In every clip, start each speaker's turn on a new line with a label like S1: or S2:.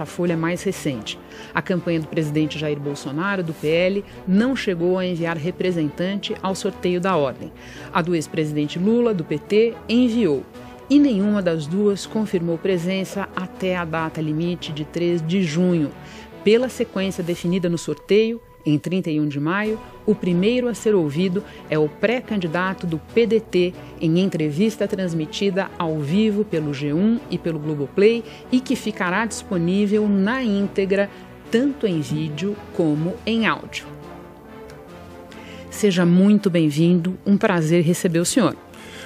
S1: Datafolha mais recente. A campanha do presidente Jair Bolsonaro, do PL, não chegou a enviar representante ao sorteio da ordem. A do ex-presidente Lula, do PT, enviou. E nenhuma das duas confirmou presença até a data limite de 3 de junho. Pela sequência definida no sorteio, em 31 de maio, o primeiro a ser ouvido é o pré-candidato do PDT em entrevista transmitida ao vivo pelo G1 e pelo Globoplay e que ficará disponível na íntegra, tanto em vídeo como em áudio. Seja muito bem-vindo, um prazer receber o senhor.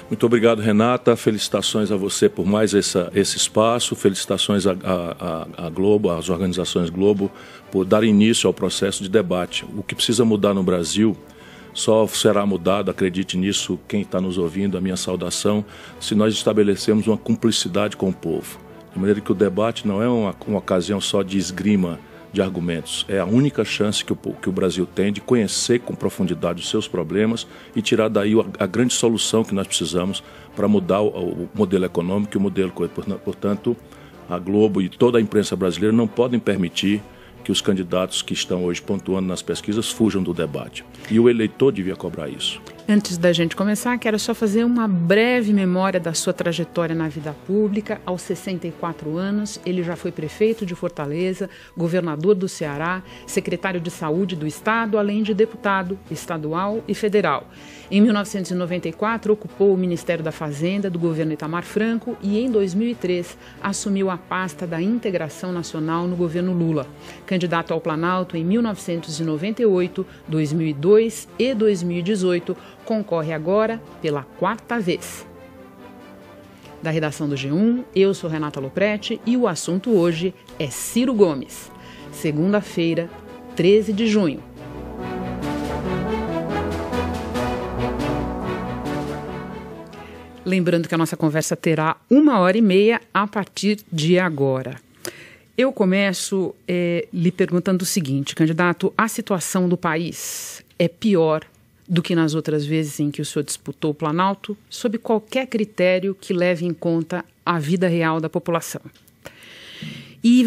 S2: Muito obrigado, Renata. Felicitações a você por mais esse espaço. Felicitações à Globo, às organizações Globo, por dar início ao processo de debate. O que precisa mudar no Brasil só será mudado, acredite nisso, quem está nos ouvindo, a minha saudação, se nós estabelecermos uma cumplicidade com o povo. De maneira que o debate não é uma ocasião só de esgrima de argumentos. É a única chance que o Brasil tem de conhecer com profundidade os seus problemas e tirar daí a grande solução que nós precisamos para mudar o modelo econômico e o modelo. Portanto, a Globo e toda a imprensa brasileira não podem permitir que os candidatos que estão hoje pontuando nas pesquisas fujam do debate. E o eleitor devia cobrar isso.
S1: Antes da gente começar, quero só fazer uma breve memória da sua trajetória na vida pública. Aos 64 anos, ele já foi prefeito de Fortaleza, governador do Ceará, secretário de Saúde do Estado, além de deputado estadual e federal. Em 1994, ocupou o Ministério da Fazenda do governo Itamar Franco e, em 2003, assumiu a pasta da Integração Nacional no governo Lula. Candidato ao Planalto em 1998, 2002 e 2018, concorre agora pela 4ª vez. Da redação do G1, eu sou Renata Lopretti e o assunto hoje é Ciro Gomes. Segunda-feira, 13 de junho. Lembrando que a nossa conversa terá 1h30 a partir de agora. Eu começo lhe perguntando o seguinte, candidato, a situação do país é pior do que nas outras vezes em que o senhor disputou o Planalto, sob qualquer critério que leve em conta a vida real da população. E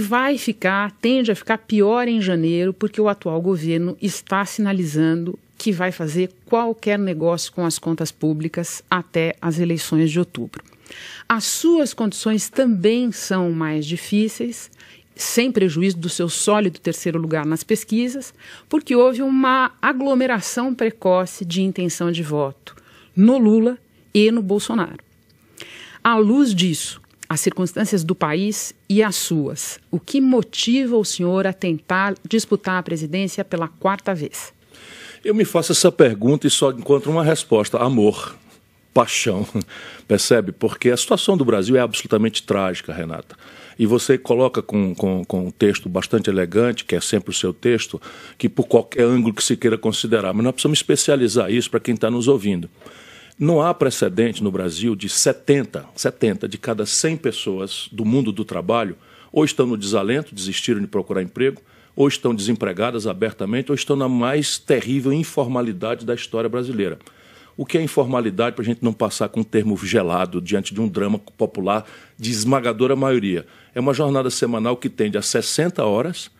S1: tende a ficar pior em janeiro, porque o atual governo está sinalizando que vai fazer qualquer negócio com as contas públicas até as eleições de outubro. As suas condições também são mais difíceis, sem prejuízo do seu sólido terceiro lugar nas pesquisas, porque houve uma aglomeração precoce de intenção de voto no Lula e no Bolsonaro. À luz disso, as circunstâncias do país e as suas, o que motiva o senhor a tentar disputar a presidência pela 4ª vez?
S2: Eu me faço essa pergunta e só encontro uma resposta: amor, paixão, percebe? Porque a situação do Brasil é absolutamente trágica, Renata. E você coloca com um texto bastante elegante, que é sempre o seu texto, que por qualquer ângulo que se queira considerar. Mas nós precisamos especializar isso para quem está nos ouvindo. Não há precedente no Brasil de 70 de cada 100 pessoas do mundo do trabalho ou estão no desalento, desistiram de procurar emprego, ou estão desempregadas abertamente, ou estão na mais terrível informalidade da história brasileira. O que é informalidade, para a gente não passar com um termo gelado diante de um drama popular de esmagadora maioria? É uma jornada semanal que tende a 60 horas,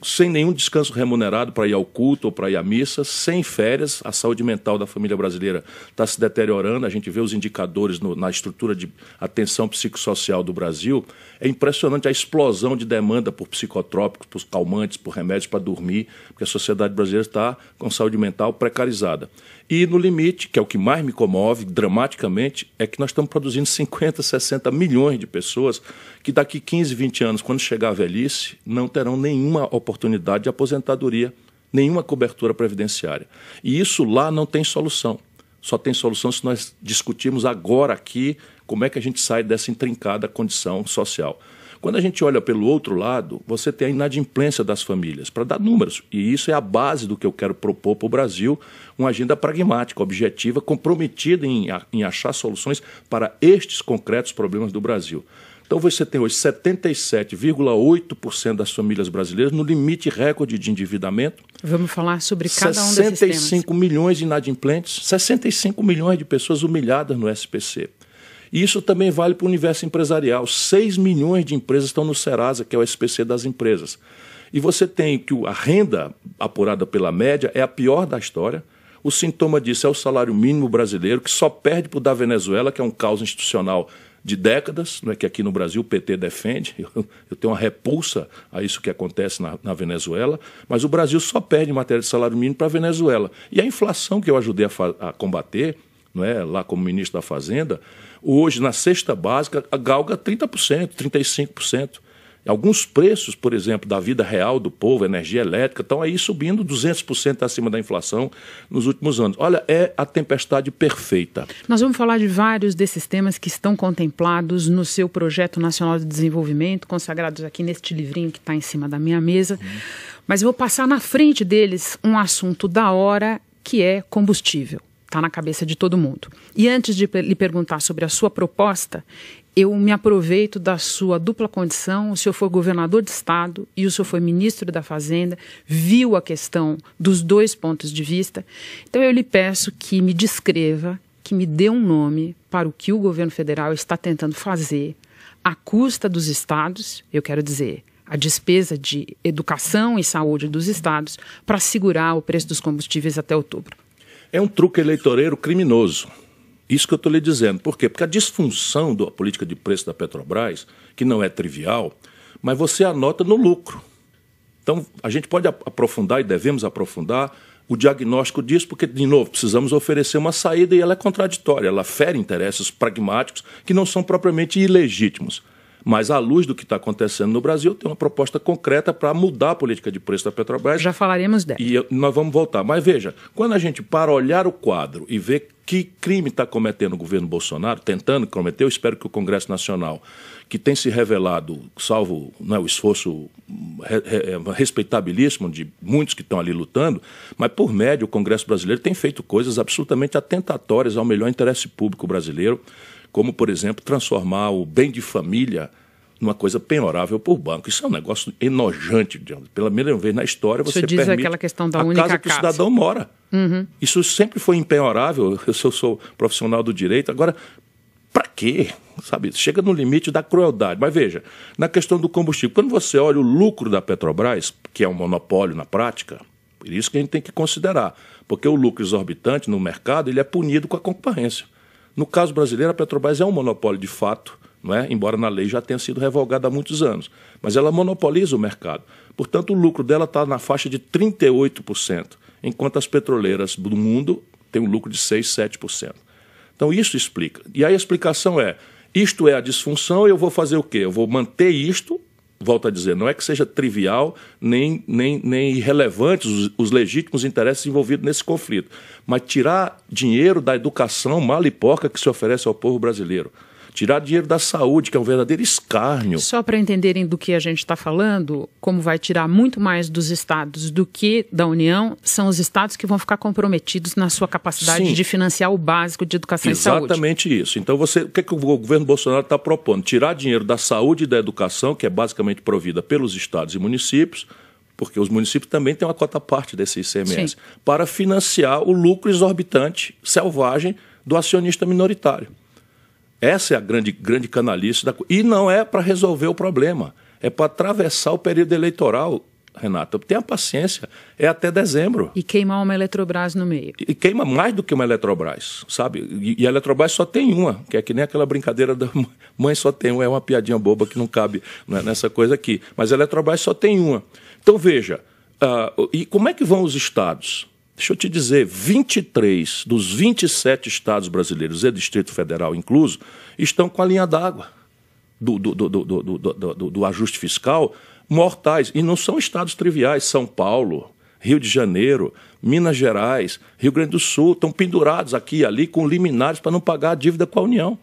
S2: sem nenhum descanso remunerado para ir ao culto ou para ir à missa, sem férias. A saúde mental da família brasileira está se deteriorando, a gente vê os indicadores na estrutura de atenção psicossocial do Brasil. É impressionante a explosão de demanda por psicotrópicos, por calmantes, por remédios para dormir, porque a sociedade brasileira está com saúde mental precarizada. E no limite, que é o que mais me comove dramaticamente, é que nós estamos produzindo 50, 60 milhões de pessoas que daqui 15, 20 anos, quando chegar a velhice, não terão nenhuma oportunidade de aposentadoria, nenhuma cobertura previdenciária. E isso lá não tem solução. Só tem solução se nós discutirmos agora aqui como é que a gente sai dessa intrincada condição social. Quando a gente olha pelo outro lado, você tem a inadimplência das famílias, para dar números. E isso é a base do que eu quero propor para o Brasil, uma agenda pragmática, objetiva, comprometida em achar soluções para estes concretos problemas do Brasil. Então você tem hoje 77,8% das famílias brasileiras no limite recorde de endividamento.
S1: Vamos falar sobre cada um desses temas.
S2: 65 milhões de inadimplentes, 65 milhões de pessoas humilhadas no SPC. E isso também vale para o universo empresarial. 6 milhões de empresas estão no Serasa, que é o SPC das empresas. E você tem que a renda apurada pela média é a pior da história. O sintoma disso é o salário mínimo brasileiro, que só perde para o da Venezuela, que é um caos institucional de décadas, não é que aqui no Brasil o PT defende. Eu tenho uma repulsa a isso que acontece na Venezuela, mas o Brasil só perde em matéria de salário mínimo para a Venezuela. E a inflação que eu ajudei a combater, não é, lá como ministro da Fazenda, hoje na cesta básica galga 30%, 35%. Alguns preços, por exemplo, da vida real do povo, energia elétrica, estão aí subindo 200% acima da inflação nos últimos anos. Olha, é a tempestade perfeita.
S1: Nós vamos falar de vários desses temas que estão contemplados no seu Projeto Nacional de Desenvolvimento, consagrados aqui neste livrinho que está em cima da minha mesa. Mas eu vou passar na frente deles um assunto da hora, que é combustível. Está na cabeça de todo mundo. E antes de lhe perguntar sobre a sua proposta, eu me aproveito da sua dupla condição. O senhor foi governador de estado e o senhor foi ministro da Fazenda, viu a questão dos dois pontos de vista. Então eu lhe peço que me descreva, que me dê um nome para o que o governo federal está tentando fazer à custa dos estados, eu quero dizer, a despesa de educação e saúde dos estados, para segurar o preço dos combustíveis até outubro.
S2: É um truque eleitoreiro criminoso. Isso que eu estou lhe dizendo. Por quê? Porque a disfunção da política de preço da Petrobras, que não é trivial, mas você anota no lucro. Então, a gente pode aprofundar e devemos aprofundar o diagnóstico disso, porque, de novo, precisamos oferecer uma saída e ela é contraditória. Ela fere interesses pragmáticos que não são propriamente ilegítimos. Mas, à luz do que está acontecendo no Brasil, tem uma proposta concreta para mudar a política de preço da Petrobras.
S1: Já falaremos dela.
S2: E nós vamos voltar. Mas, veja, quando a gente para olhar o quadro e ver que crime está cometendo o governo Bolsonaro, tentando cometer, eu espero que o Congresso Nacional, que tem se revelado, salvo o esforço respeitabilíssimo de muitos que estão ali lutando, mas, por média, o Congresso brasileiro tem feito coisas absolutamente atentatórias ao melhor interesse público brasileiro, como, por exemplo, transformar o bem de família numa coisa penhorável por banco. Isso é um negócio enojante. Pela primeira vez na história, você
S1: diz
S2: permite
S1: aquela questão da única
S2: casa que o cidadão mora.
S1: Uhum.
S2: Isso sempre foi impenhorável. Eu sou profissional do direito. Agora, para quê? Sabe? Chega no limite da crueldade. Mas veja, na questão do combustível, quando você olha o lucro da Petrobras, que é um monopólio na prática, por isso que a gente tem que considerar, porque o lucro exorbitante no mercado ele é punido com a concorrência. No caso brasileiro, a Petrobras é um monopólio de fato, não é? Embora na lei já tenha sido revogada há muitos anos. Mas ela monopoliza o mercado. Portanto, o lucro dela está na faixa de 38%, enquanto as petroleiras do mundo têm um lucro de 6%, 7%. Então, isso explica. E aí a explicação é, isto é a disfunção e eu vou fazer o quê? Eu vou manter isto, volto a dizer, não é que seja trivial nem irrelevantes os legítimos interesses envolvidos nesse conflito, mas tirar dinheiro da educação mala e porca que se oferece ao povo brasileiro. Tirar dinheiro da saúde, que é um verdadeiro escárnio.
S1: Só para entenderem do que a gente está falando, como vai tirar muito mais dos estados do que da União, são os estados que vão ficar comprometidos na sua capacidade de financiar o básico de educação e saúde.
S2: Exatamente isso. Então, o que o governo Bolsonaro está propondo? Tirar dinheiro da saúde e da educação, que é basicamente provida pelos estados e municípios, porque os municípios também têm uma cota parte desse ICMS, para financiar o lucro exorbitante, selvagem, do acionista minoritário. Essa é a grande canalice. E não é para resolver o problema, é para atravessar o período eleitoral, Renata. Tenha paciência, é até dezembro.
S1: E queimar uma Eletrobras no meio.
S2: E queima mais do que uma Eletrobras, sabe? E a Eletrobras só tem uma, que é que nem aquela brincadeira da mãe só tem uma, é uma piadinha boba que não cabe nessa coisa aqui. Mas a Eletrobras só tem uma. Então, veja, e como é que vão os estados? Deixa eu te dizer, 23 dos 27 estados brasileiros e Distrito Federal incluso estão com a linha d'água do ajuste fiscal mortais. E não são estados triviais. São Paulo, Rio de Janeiro, Minas Gerais, Rio Grande do Sul estão pendurados aqui e ali com liminares para não pagar a dívida com a União.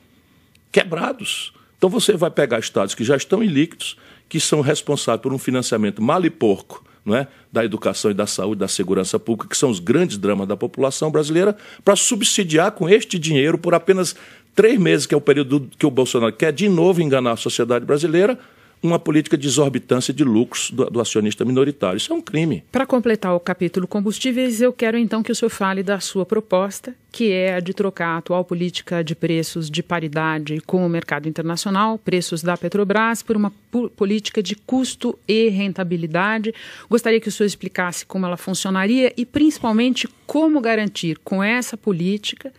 S2: Quebrados. Então você vai pegar estados que já estão ilíquidos, que são responsáveis por um financiamento mal e porco, não é? Da educação e da saúde, da segurança pública, que são os grandes dramas da população brasileira, para subsidiar com este dinheiro por apenas 3 meses, que é o período que o Bolsonaro quer de novo enganar a sociedade brasileira, uma política de exorbitância de lucros do acionista minoritário. Isso é um crime.
S1: Para completar o capítulo combustíveis, eu quero então que o senhor fale da sua proposta, que é a de trocar a atual política de preços de paridade com o mercado internacional, preços da Petrobras, por uma política de custo e rentabilidade. Gostaria que o senhor explicasse como ela funcionaria e, principalmente, como garantir com essa política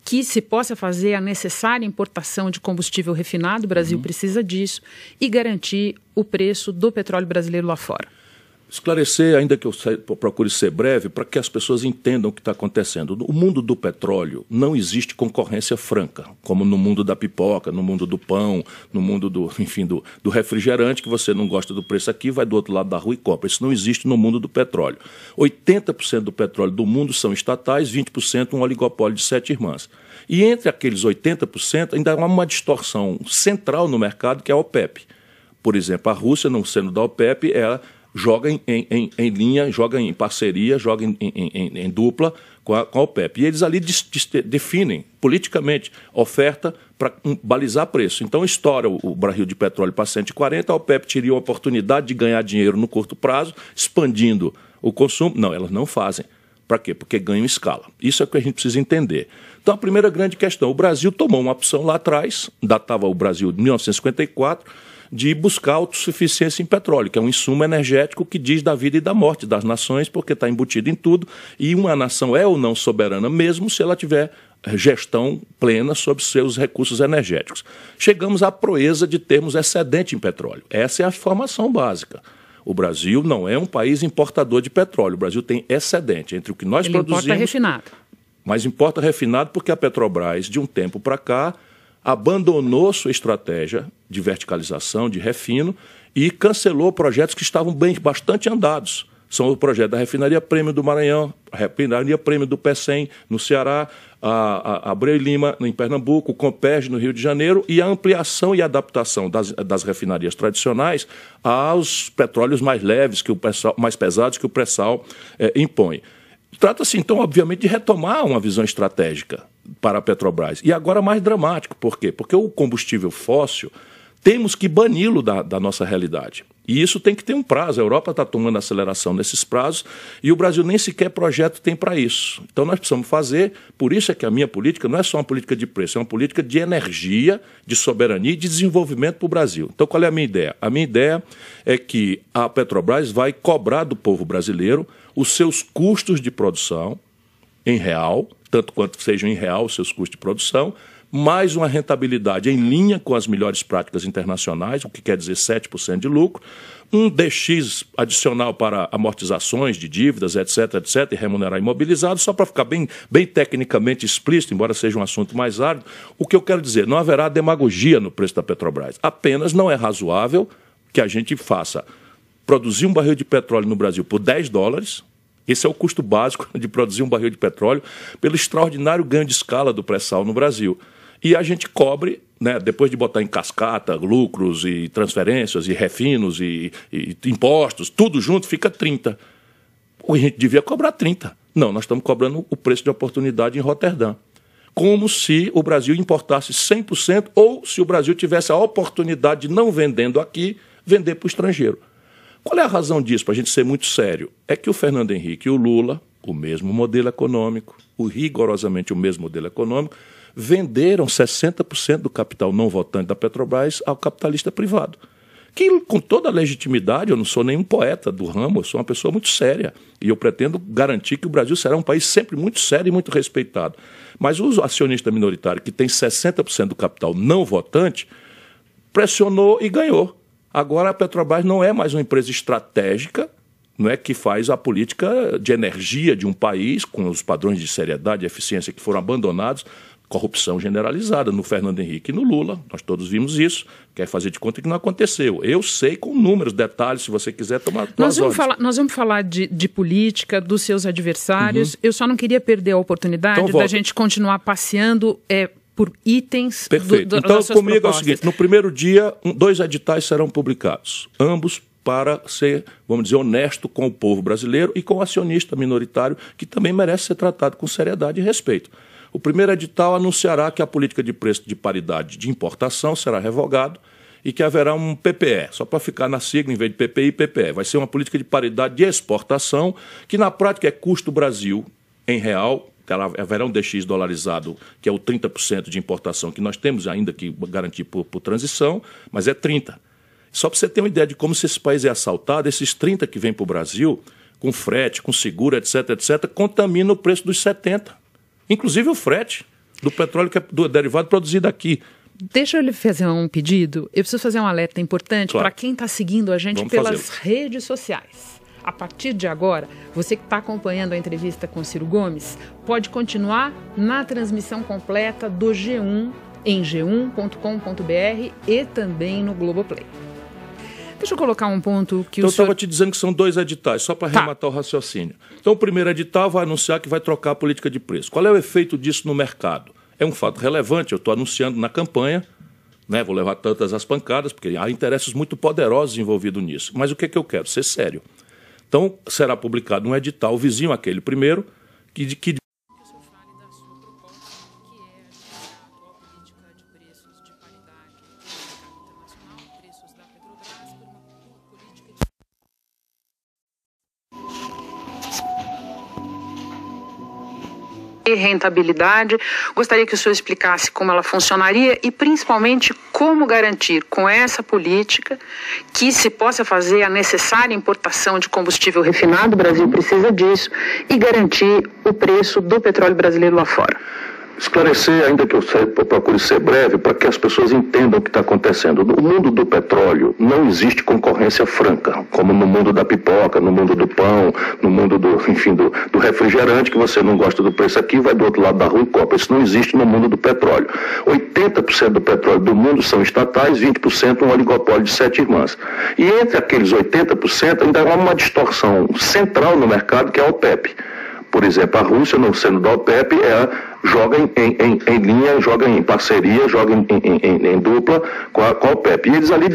S1: que se possa fazer a necessária importação de combustível refinado, o Brasil precisa disso, e garantir o preço do petróleo brasileiro lá fora.
S2: Esclarecer, ainda que eu procure ser breve, para que as pessoas entendam o que está acontecendo. No mundo do petróleo não existe concorrência franca, como no mundo da pipoca, no mundo do pão, no mundo do refrigerante, que você não gosta do preço aqui, vai do outro lado da rua e compra. Isso não existe no mundo do petróleo. 80% do petróleo do mundo são estatais, 20% um oligopólio de 7 irmãs. E entre aqueles 80% ainda há uma distorção central no mercado, que é a OPEP. Por exemplo, a Rússia, não sendo da OPEP, ela joga em linha, joga em parceria, joga em dupla com a OPEP. E eles ali definem politicamente oferta para balizar preço. Então estoura o barril de petróleo para 140, a OPEP teria a oportunidade de ganhar dinheiro no curto prazo, expandindo o consumo. Não, elas não fazem. Para quê? Porque ganham escala. Isso é o que a gente precisa entender. Então, a primeira grande questão, o Brasil tomou uma opção lá atrás, datava o Brasil de 1954, de buscar autossuficiência em petróleo, que é um insumo energético que diz da vida e da morte das nações, porque está embutido em tudo, e uma nação é ou não soberana mesmo se ela tiver gestão plena sobre seus recursos energéticos. Chegamos à proeza de termos excedente em petróleo. Essa é a formação básica. O Brasil não é um país importador de petróleo. O Brasil tem excedente entre o que nós produzimos...
S1: Importa refinado.
S2: Mas importa refinado porque a Petrobras, de um tempo para cá, abandonou sua estratégia de verticalização, de refino, e cancelou projetos que estavam bastante andados. São o projeto da Refinaria Prêmio do Maranhão, a Refinaria Prêmio do Pecém, no Ceará, a Abreu e Lima, em Pernambuco, o Comperj, no Rio de Janeiro, e a ampliação e adaptação das refinarias tradicionais aos petróleos mais leves, mais pesados que o pré-sal impõe. Trata-se, então, obviamente, de retomar uma visão estratégica para a Petrobras. E agora mais dramático. Por quê? Porque o combustível fóssil, temos que bani-lo da nossa realidade. E isso tem que ter um prazo. A Europa está tomando aceleração nesses prazos e o Brasil nem sequer projeto tem para isso. Então nós precisamos fazer, por isso é que a minha política não é só uma política de preço, é uma política de energia, de soberania e de desenvolvimento para o Brasil. Então qual é a minha ideia? A minha ideia é que a Petrobras vai cobrar do povo brasileiro os seus custos de produção em real, tanto quanto sejam em real os seus custos de produção, mais uma rentabilidade em linha com as melhores práticas internacionais, o que quer dizer 7% de lucro, um DX adicional para amortizações de dívidas, etc., e remunerar imobilizado, só para ficar bem tecnicamente explícito, embora seja um assunto mais árduo, o que eu quero dizer, não haverá demagogia no preço da Petrobras, apenas não é razoável que a gente faça produzir um barril de petróleo no Brasil por $10, esse é o custo básico de produzir um barril de petróleo, pelo extraordinário ganho de escala do pré-sal no Brasil. E a gente cobre, né, depois de botar em cascata, lucros e transferências e refinos e impostos, tudo junto, fica 30. A gente devia cobrar 30. Não, nós estamos cobrando o preço de oportunidade em Roterdã. Como se o Brasil importasse 100% ou se o Brasil tivesse a oportunidade de, não vendendo aqui, vender para o estrangeiro. Qual é a razão disso, para a gente ser muito sério? É que o Fernando Henrique e o Lula, o mesmo modelo econômico, rigorosamente o mesmo modelo econômico, venderam 60% do capital não votante da Petrobras ao capitalista privado. Que, com toda a legitimidade, eu não sou nenhum poeta do ramo, eu sou uma pessoa muito séria. E eu pretendo garantir que o Brasil será um país sempre muito sério e muito respeitado. Mas o acionista minoritário, que tem 60% do capital não votante, pressionou e ganhou. Agora a Petrobras não é mais uma empresa estratégica, não é, que faz a política de energia de um país, com os padrões de seriedade e eficiência que foram abandonados, corrupção generalizada no Fernando Henrique e no Lula. Nós todos vimos isso. Quer fazer de conta que não aconteceu. Eu sei com números, detalhes, se você quiser tomar
S1: nós vamos falar de política, dos seus adversários. Eu só não queria perder a oportunidade da gente continuar passeando por itens.
S2: Perfeito. Então, comigo é o seguinte, no primeiro dia, 2 editais serão publicados, ambos para ser, vamos dizer, honesto com o povo brasileiro e com o acionista minoritário, que também merece ser tratado com seriedade e respeito. O primeiro edital anunciará que a política de preço de paridade de importação será revogado e que haverá um PPE, só para ficar na sigla, em vez de PPI e PPE. Vai ser uma política de paridade de exportação, que na prática é custo Brasil em real, haverá um DX dolarizado, que é o 30% de importação que nós temos ainda que garantir por transição, mas é 30%. Só para você ter uma ideia de como se esse país é assaltado, esses 30% que vêm para o Brasil, com frete, com seguro, etc., contamina o preço dos 70%. Inclusive o frete do petróleo, que é do derivado produzido aqui.
S1: Deixa eu lhe fazer um pedido. Eu preciso fazer um alerta importante para quem está seguindo a gente pelas redes sociais. A partir de agora, você que está acompanhando a entrevista com Ciro Gomes, pode continuar na transmissão completa do G1, em g1.com.br e também no Globoplay. Deixa eu colocar um ponto que
S2: eu estava te dizendo que são 2 editais, só para arrematar o raciocínio. Então, o primeiro edital vai anunciar que vai trocar a política de preço. Qual é o efeito disso no mercado? É um fato relevante, eu estou anunciando na campanha, né, vou levar tantas as pancadas, porque há interesses muito poderosos envolvidos nisso. Mas o que é que eu quero? Ser sério. Então, será publicado um edital vizinho àquele primeiro, que
S1: rentabilidade. Gostaria que o senhor explicasse como ela funcionaria e, principalmente, como garantir com essa política que se possa fazer a necessária importação de combustível refinado, o Brasil precisa disso, e garantir o preço do petróleo brasileiro lá fora.
S3: Esclarecer, ainda que eu procure ser breve, para que as pessoas entendam o que está acontecendo. No mundo do petróleo não existe concorrência franca, como no mundo da pipoca, no mundo do pão, no mundo do refrigerante, que você não gosta do preço aqui, vai do outro lado da rua e compra. Isso não existe no mundo do petróleo. 80% do petróleo do mundo são estatais, 20% um oligopólio de 7 irmãs. E entre aqueles 80% ainda há uma distorção central no mercado, que é a OPEP. Por exemplo, a Rússia, não sendo da OPEP, joga em linha, joga em parceria, joga em dupla com a OPEP. E eles ali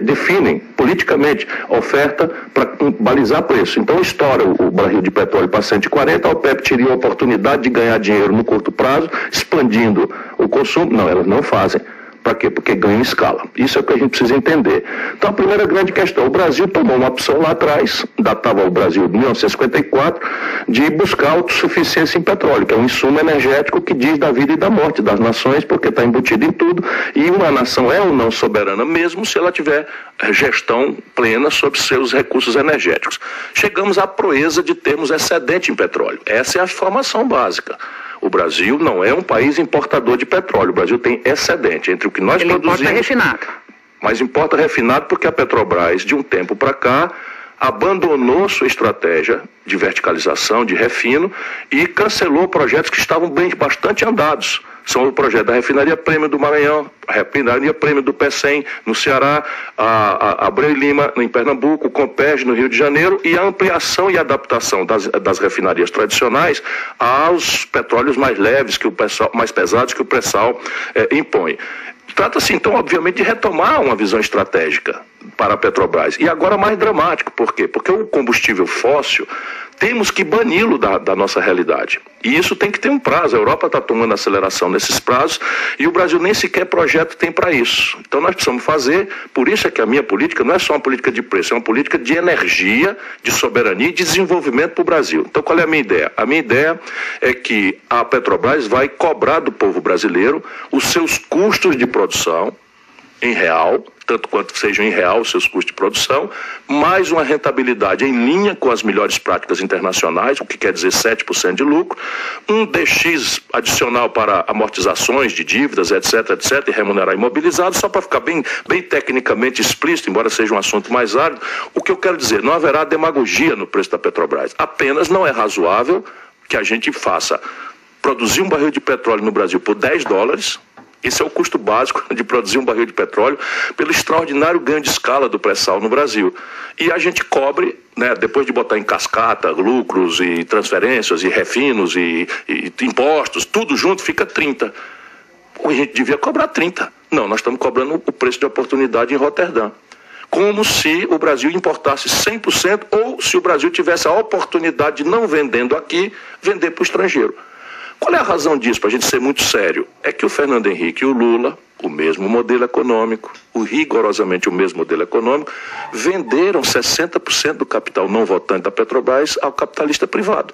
S3: definem politicamente a oferta para balizar preço. Então estoura o barril de petróleo para 140, a OPEP teria a oportunidade de ganhar dinheiro no curto prazo, expandindo o consumo. Não, elas não fazem. Para quê? Porque ganha escala. Isso é o que a gente precisa entender. Então, a primeira grande questão, o Brasil tomou uma opção lá atrás, datava o Brasil de 1954, de buscar autossuficiência em petróleo, que é um insumo energético que diz da vida e da morte das nações, porque está embutido em tudo, e uma nação é ou não soberana, mesmo se ela tiver gestão plena sobre seus recursos energéticos. Chegamos à proeza de termos excedente em petróleo. Essa é a informação básica. O Brasil não é um país importador de petróleo. O Brasil tem excedente entre o que nós produzimos.
S1: Importa refinado.
S3: Mas importa refinado porque a Petrobras, de um tempo para cá, abandonou sua estratégia de verticalização, de refino, e cancelou projetos que estavam bastante andados. São o projeto da Refinaria Prêmio do Maranhão, a Refinaria Prêmio do PECEM no Ceará, a Abreu e Lima em Pernambuco, o Compeg no Rio de Janeiro, e a ampliação e adaptação das refinarias tradicionais aos petróleos mais leves, mais pesados que o pré-sal impõe. Trata-se, então, obviamente, de retomar uma visão estratégica para a Petrobras. E agora mais dramático, por quê? Porque o combustível fóssil, temos que bani-lo da nossa realidade. E isso tem que ter um prazo. A Europa está tomando aceleração nesses prazos e o Brasil nem sequer projeto tem para isso. Então nós precisamos fazer, por isso é que a minha política não é só uma política de preço, é uma política de energia, de soberania e de desenvolvimento para o Brasil. Então qual é a minha ideia? A minha ideia é que a Petrobras vai cobrar do povo brasileiro os seus custos de produção em real, tanto quanto sejam em real os seus custos de produção, mais uma rentabilidade em linha com as melhores práticas internacionais, o que quer dizer 7% de lucro, um DX adicional para amortizações de dívidas, etc., e remunerar imobilizado, só para ficar bem tecnicamente explícito, embora seja um assunto mais árido. O que eu quero dizer, não haverá demagogia no preço da Petrobras, apenas não é razoável que a gente faça produzir um barril de petróleo no Brasil por $10, esse é o custo básico de produzir um barril de petróleo, pelo extraordinário ganho de escala do pré-sal no Brasil. E a gente cobre, né, depois de botar em cascata, lucros e transferências e refinos e impostos, tudo junto fica 30. A gente devia cobrar 30. Não, nós estamos cobrando o preço de oportunidade em Roterdã. Como se o Brasil importasse 100% ou se o Brasil tivesse a oportunidade de, não vendendo aqui, vender para o estrangeiro. Qual é a razão disso, para a gente ser muito sério? É que o Fernando Henrique e o Lula, o mesmo modelo econômico, rigorosamente o mesmo modelo econômico, venderam 60% do capital não votante da Petrobras ao capitalista privado.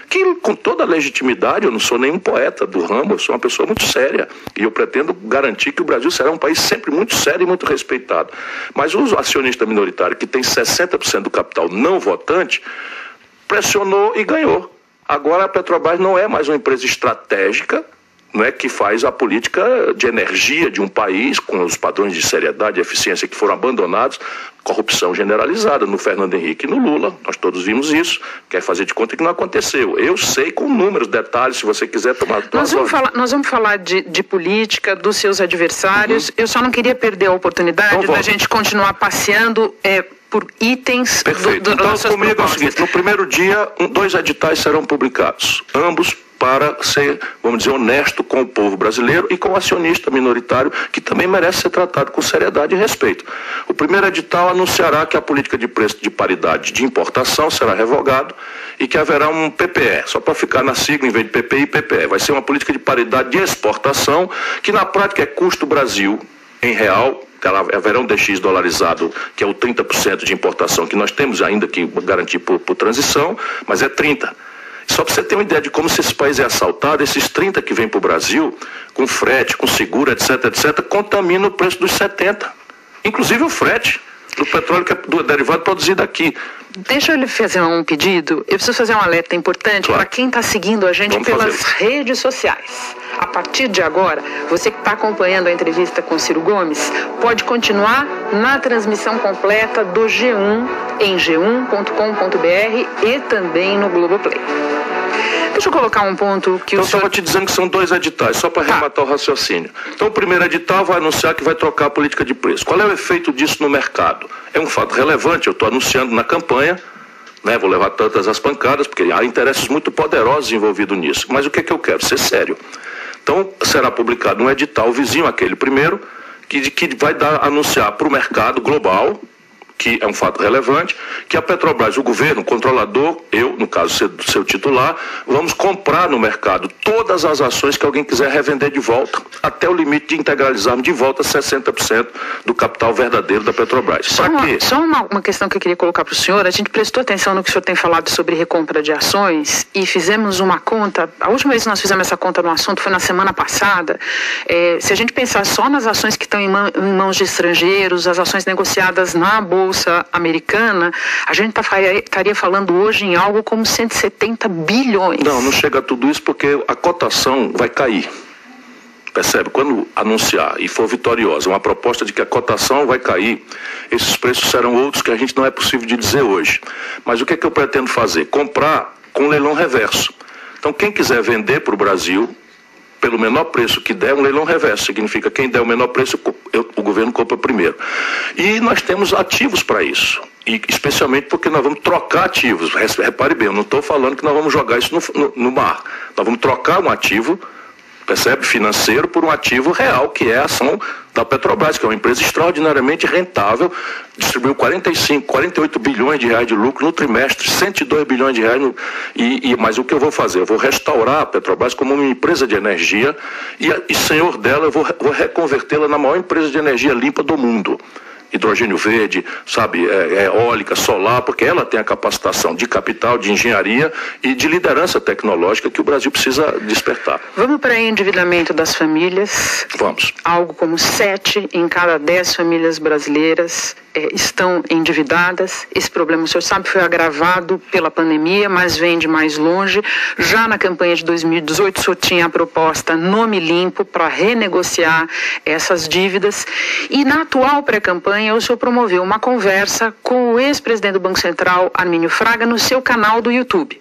S3: Que, com toda a legitimidade, eu não sou nenhum poeta do ramo, eu sou uma pessoa muito séria. E eu pretendo garantir que o Brasil será um país sempre muito sério e muito respeitado. Mas o acionista minoritário, que tem 60% do capital não votante, pressionou e ganhou. Agora a Petrobras não é mais uma empresa estratégica, não é, que faz a política de energia de um país com os padrões de seriedade e eficiência que foram abandonados, corrupção generalizada no Fernando Henrique e no Lula, nós todos vimos isso, quer fazer de conta que não aconteceu. Eu sei com números, detalhes, se você quiser tomar...
S1: Nós vamos falar de política, dos seus adversários, eu só não queria perder a oportunidade da gente continuar passeando por itens.
S3: Perfeito. Então comigo é o seguinte, no primeiro dia, 2 editais serão publicados, ambos para ser, vamos dizer, honesto com o povo brasileiro e com o acionista minoritário, que também merece ser tratado com seriedade e respeito. O primeiro edital anunciará que a política de preço de paridade de importação será revogado e que haverá um PPE, só para ficar na sigla, em vez de PPI e PPE. Vai ser uma política de paridade de exportação, que na prática é custo Brasil em real. Haverá um DX dolarizado, que é o 30% de importação que nós temos ainda que garantir por transição, mas é 30%. Só para você ter uma ideia de como esse país é assaltado, esses 30 que vêm para o Brasil, com frete, com seguro, etc., contaminam o preço dos 70. Inclusive o frete do petróleo que é do derivado produzido aqui.
S1: Deixa eu lhe fazer um pedido. Eu preciso fazer um alerta importante para quem está seguindo a gente pelas redes sociais. A partir de agora, você que está acompanhando a entrevista com Ciro Gomes, pode continuar na transmissão completa do G1, em g1.com.br e também no Globoplay. Deixa eu colocar um ponto que
S3: Então, só para te dizendo que são 2 editais, só para arrematar o raciocínio. Então, o primeiro edital vai anunciar que vai trocar a política de preço. Qual é o efeito disso no mercado? É um fato relevante, eu estou anunciando na campanha, né, vou levar tantas as pancadas, porque há interesses muito poderosos envolvidos nisso. Mas o que é que eu quero? Ser sério. Então, será publicado um edital vizinho, aquele primeiro, que vai anunciar para o mercado global, que é um fato relevante, que a Petrobras, o governo, o controlador, eu, no caso seu titular, vamos comprar no mercado todas as ações que alguém quiser revender de volta, até o limite de integralizarmos de volta 60% do capital verdadeiro da Petrobras. Para quê?
S1: Só uma questão que eu queria colocar para o senhor. A gente prestou atenção no que o senhor tem falado sobre recompra de ações e fizemos uma conta. A última vez que nós fizemos essa conta no assunto foi na semana passada. Se a gente pensar só nas ações que estão em mãos de estrangeiros, as ações negociadas na Bolsa Americana, a gente estaria falando hoje em algo como 170 bilhões.
S3: Não chega a tudo isso porque a cotação vai cair. Percebe? Quando anunciar e for vitoriosa uma proposta de que a cotação vai cair, esses preços serão outros que a gente não é possível de dizer hoje. Mas o que é que eu pretendo fazer? Comprar com leilão reverso. Então, quem quiser vender para o Brasil, pelo menor preço que der, um leilão reverso. Significa quem der o menor preço, o governo compra primeiro. E nós temos ativos para isso. E especialmente porque nós vamos trocar ativos. Repare bem, eu não estou falando que nós vamos jogar isso no mar. Nós vamos trocar um ativo, percebe, financeiro, por um ativo real, que é a ação da Petrobras, que é uma empresa extraordinariamente rentável, distribuiu 48 bilhões de reais de lucro no trimestre, 102 bilhões de reais. Mas o que eu vou fazer? Eu vou restaurar a Petrobras como uma empresa de energia e senhor dela, eu vou reconvertê-la na maior empresa de energia limpa do mundo. Hidrogênio verde, sabe, eólica, solar, porque ela tem a capacitação de capital, de engenharia e de liderança tecnológica que o Brasil precisa despertar.
S1: Vamos para o endividamento das famílias.
S3: Vamos.
S1: Algo como 7 em cada 10 famílias brasileiras estão endividadas. Esse problema, o senhor sabe, foi agravado pela pandemia, mas vem de mais longe. Já na campanha de 2018, o senhor tinha a proposta Nome Limpo para renegociar essas dívidas. E na atual pré-campanha, o senhor promoveu uma conversa com o ex-presidente do Banco Central, Armínio Fraga, no seu canal do YouTube.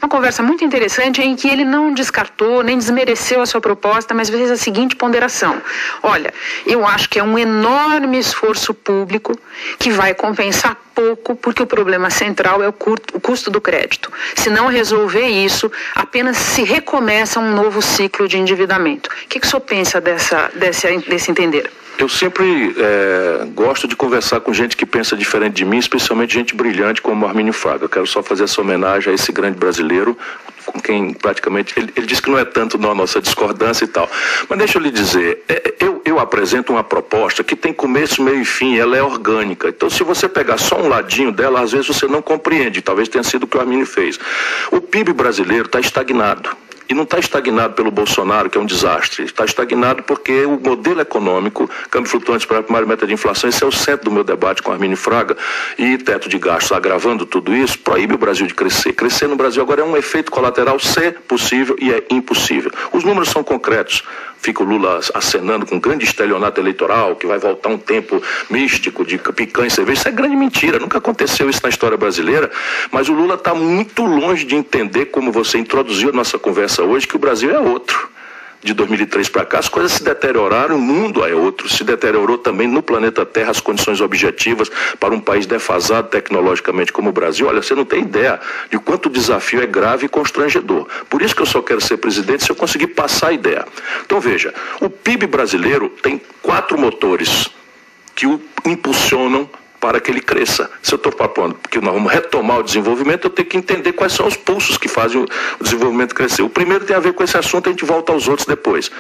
S1: Uma conversa muito interessante em que ele não descartou, nem desmereceu a sua proposta, mas fez a seguinte ponderação. Olha, eu acho que é um enorme esforço público que vai compensar pouco, porque o problema central é o custo do crédito. Se não resolver isso, apenas se recomeça um novo ciclo de endividamento. O que o senhor pensa desse entender?
S3: Eu sempre gosto de conversar com gente que pensa diferente de mim, especialmente gente brilhante como Armínio Fraga. Eu quero só fazer essa homenagem a esse grande brasileiro quem praticamente... Ele disse que não é tanto a nossa discordância e tal. Mas deixa eu lhe dizer, eu apresento uma proposta que tem começo, meio e fim, ela é orgânica. Então, se você pegar só um ladinho dela, às vezes você não compreende. Talvez tenha sido o que o Arminio fez. O PIB brasileiro está estagnado. E não está estagnado pelo Bolsonaro, que é um desastre. Está estagnado porque o modelo econômico, câmbio flutuante para a primária meta de inflação, esse é o centro do meu debate com Arminio Fraga, e teto de gastos agravando tudo isso, proíbe o Brasil de crescer. Crescer no Brasil agora é um efeito colateral ser possível e é impossível. Os números são concretos. Fica o Lula acenando com grande estelionato eleitoral, que vai voltar um tempo místico de picanha e cerveja. Isso é grande mentira, nunca aconteceu isso na história brasileira, mas o Lula está muito longe de entender, como você introduziu a nossa conversa hoje, que o Brasil é outro. De 2003 para cá, as coisas se deterioraram, o mundo é outro. Se deteriorou também no planeta Terra as condições objetivas para um país defasado tecnologicamente como o Brasil. Olha, você não tem ideia de quanto o desafio é grave e constrangedor. Por isso que eu só quero ser presidente se eu conseguir passar a ideia. Então veja, o PIB brasileiro tem 4 motores que o impulsionam para que ele cresça. Se eu estou propondo que nós vamos retomar o desenvolvimento, eu tenho que entender quais são os pulsos que fazem o desenvolvimento crescer. O primeiro tem a ver com esse assunto, a gente volta aos outros depois.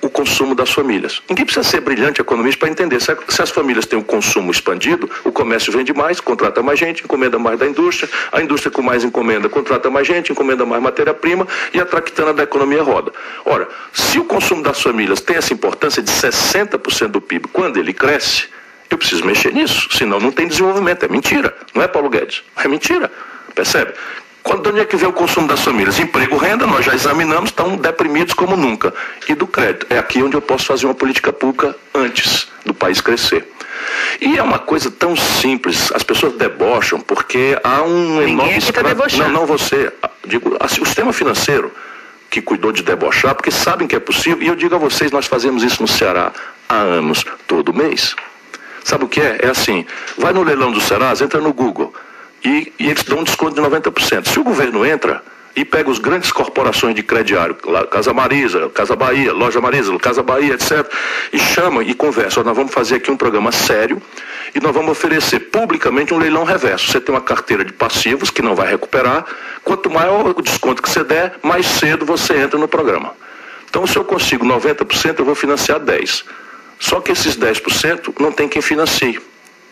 S3: O consumo das famílias. Ninguém precisa ser brilhante economista para entender. Se as famílias têm o consumo expandido, o comércio vende mais, contrata mais gente, encomenda mais da indústria, a indústria com mais encomenda contrata mais gente, encomenda mais matéria-prima e a traquitana da economia roda. Ora, se o consumo das famílias tem essa importância de 60% do PIB, quando ele cresce, eu preciso mexer nisso, senão não tem desenvolvimento. É mentira, não é, Paulo Guedes? É mentira, percebe? De onde é que vem o consumo das famílias? Emprego, renda, nós já examinamos, estão deprimidos como nunca. E do crédito, é aqui onde eu posso fazer uma política pública antes do país crescer. E é uma coisa tão simples, as pessoas debocham porque há um enorme... Não você, digo, assim, o sistema financeiro que cuidou de debochar, porque sabem que é possível, e eu digo a vocês, nós fazemos isso no Ceará há anos, todo mês. Sabe o que é? É assim, vai no leilão do Serasa, entra no Google e eles dão um desconto de 90%. Se o governo entra e pega as grandes corporações de crediário, Casa Marisa, Casa Bahia, Loja Marisa, Casa Bahia, etc., e chama e conversa, nós vamos fazer aqui um programa sério e nós vamos oferecer publicamente um leilão reverso. Você tem uma carteira de passivos que não vai recuperar, quanto maior o desconto que você der, mais cedo você entra no programa. Então, se eu consigo 90%, eu vou financiar 10%. Só que esses 10% não tem quem financie.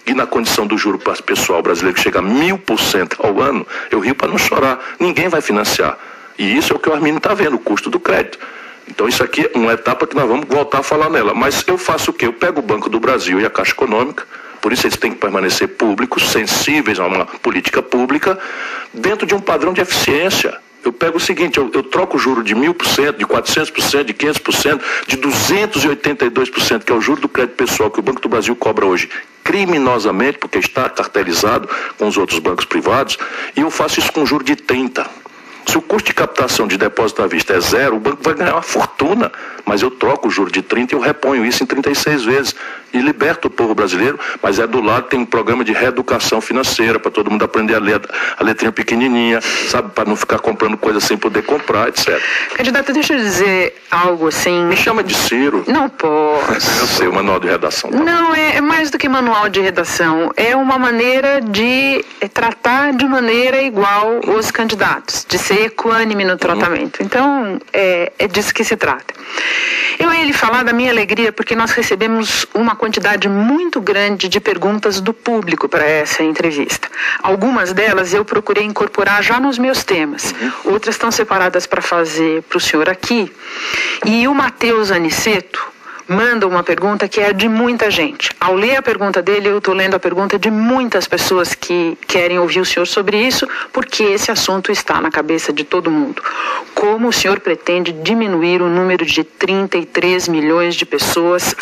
S3: E na condição do juro pessoal brasileiro que chega a 1000% ao ano, eu rio para não chorar. Ninguém vai financiar. E isso é o que o Arminio está vendo, o custo do crédito. Então isso aqui é uma etapa que nós vamos voltar a falar nela. Mas eu faço o quê? Eu pego o Banco do Brasil e a Caixa Econômica, por isso eles têm que permanecer públicos, sensíveis a uma política pública, dentro de um padrão de eficiência. Eu pego o seguinte, eu troco o juro de 1000%, de 400%, de 500%, de 282%, que é o juro do crédito pessoal que o Banco do Brasil cobra hoje, criminosamente, porque está cartelizado com os outros bancos privados, e eu faço isso com juro de 30%. Se o custo de captação de depósito à vista é 0, o banco vai ganhar uma fortuna, mas eu troco o juro de 30 e eu reponho isso em 36 vezes e liberto o povo brasileiro, mas do lado tem um programa de reeducação financeira para todo mundo aprender a ler a letrinha pequenininha, sabe, para não ficar comprando coisa sem poder comprar, etc.
S1: Candidato, deixa eu dizer algo assim...
S3: Me chama de Ciro.
S1: Não posso.
S3: Eu sei, o manual de redação. Tá?
S1: Não, é mais do que manual de redação, é uma maneira de tratar de maneira igual os candidatos, de ser equânime no tratamento. Então, é disso que se trata. Eu ia lhe falar da minha alegria porque nós recebemos uma quantidade muito grande de perguntas do público para essa entrevista. Algumas delas eu procurei incorporar já nos meus temas. Outras estão separadas para fazer para o senhor aqui. E o Matheus Aniceto manda uma pergunta que é de muita gente. Ao ler a pergunta dele, eu estou lendo a pergunta de muitas pessoas que querem ouvir o senhor sobre isso, porque esse assunto está na cabeça de todo mundo. Como o senhor pretende diminuir o número de 33 milhões de pessoas